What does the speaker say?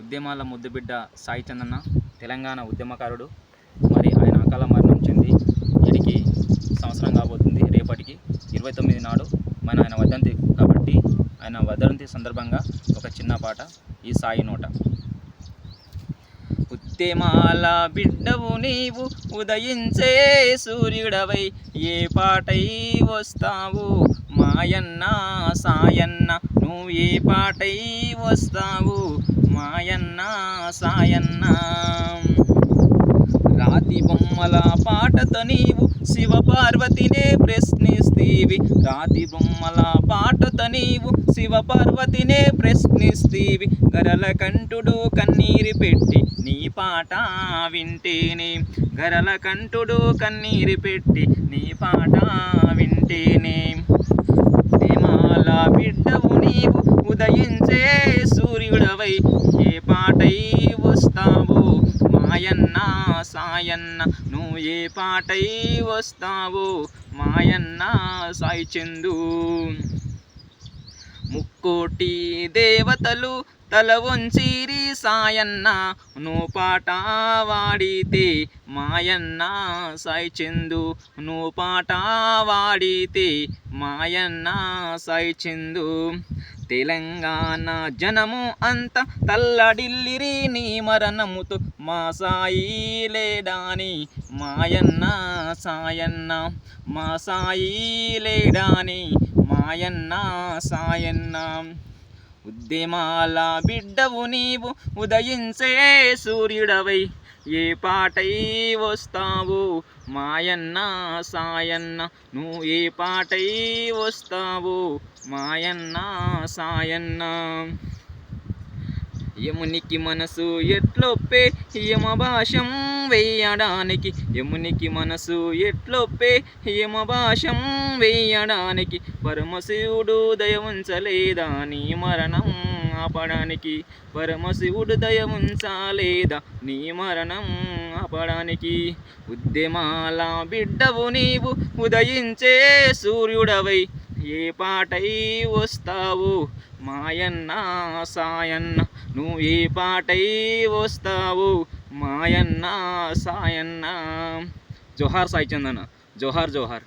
ఉద్యమాల ముద్దుబిడ్డ సాయి చందన్న తెలంగాణ ఉద్యమకారుడు. మరి ఆయన అకాల మరణం చెంది వీడికి సంవత్సరం కాబోతుంది రేపటికి 29 నాడు ఆయన వర్ధంతి కాబట్టి ఆయన వర్ధంతి సందర్భంగా ఒక చిన్న పాట ఈ సాయి నోట. ఉద్యమాల బిడ్డవు నీవు ఉదయించే సూర్యుడవై ఏ పాటై వస్తావు మాయన్న సాయన్న, నువ్వు ఏ పాటై వస్తావు మాయన్న సాయన్న. రాతి బొమ్మల పాటతో నీవు శివపార్వతినే ప్రశ్నిస్తీవి, రాతి బొమ్మల పాటతో నీవు శివపార్వతినే ప్రశ్నిస్తీవి. గరల కంఠుడు కన్నీరు పెట్టి నీ పాట వింటేనే, గరల కంఠుడు కన్నీరు పెట్టి నీ పాట వింటేనే. ఉద్యమాల బిడ్డవు నీవు ఉదయించే సూర్యుడవై ఏ పాటై వస్తావు మాయన్న సాయన్న, నువ్వు ఏ పాటై వస్తావు మాయన్న సాయి చందు. ముక్కోటి దేవతలు తల వంచిరి సాయన్న, నువ్వు పాట వాడితే మాయన్న సాయి చందు, నువ్వు పాట వాడితే మాయన్న సాయి చందు. తెలంగాణ జనము అంత తల్లడిల్లిరి నీ మరణముతో, మా సాయి లేడాని మాయన్న సాయన్న, మా సాయి లేడాని మాయన్న సాయన్న. ఉద్యమాల బిడ్డవు నీవు ఉదయించే సూర్యుడవై ఏ పాటై వస్తావు మాయన్న సాయన్న, నువ్వు ఏ పాటై వస్తావు మాయన్న సాయన్న. యమునికి మనసు ఎట్లొప్పే యమభాషం వేయడానికి, యమునికి మనసు ఎట్లొప్పే యమభాషం వేయడానికి. పరమశివుడు దయ ఉంచలేదా నీ మరణం ఆపడానికి, పరమశివుడు దయ ఉంచలేదా నీ మరణం ఆపడానికి. ఉద్యమాల బిడ్డవు నీవు ఉదయించే సూర్యుడవై ఏ పాటై వస్తావు మాయన్న సాయన్న, నువ్వు ఏ పాటై వస్తావు మాయన్న సాయన్న. జోహార్ సాయి చందన్న, జోహార్ జోహార్.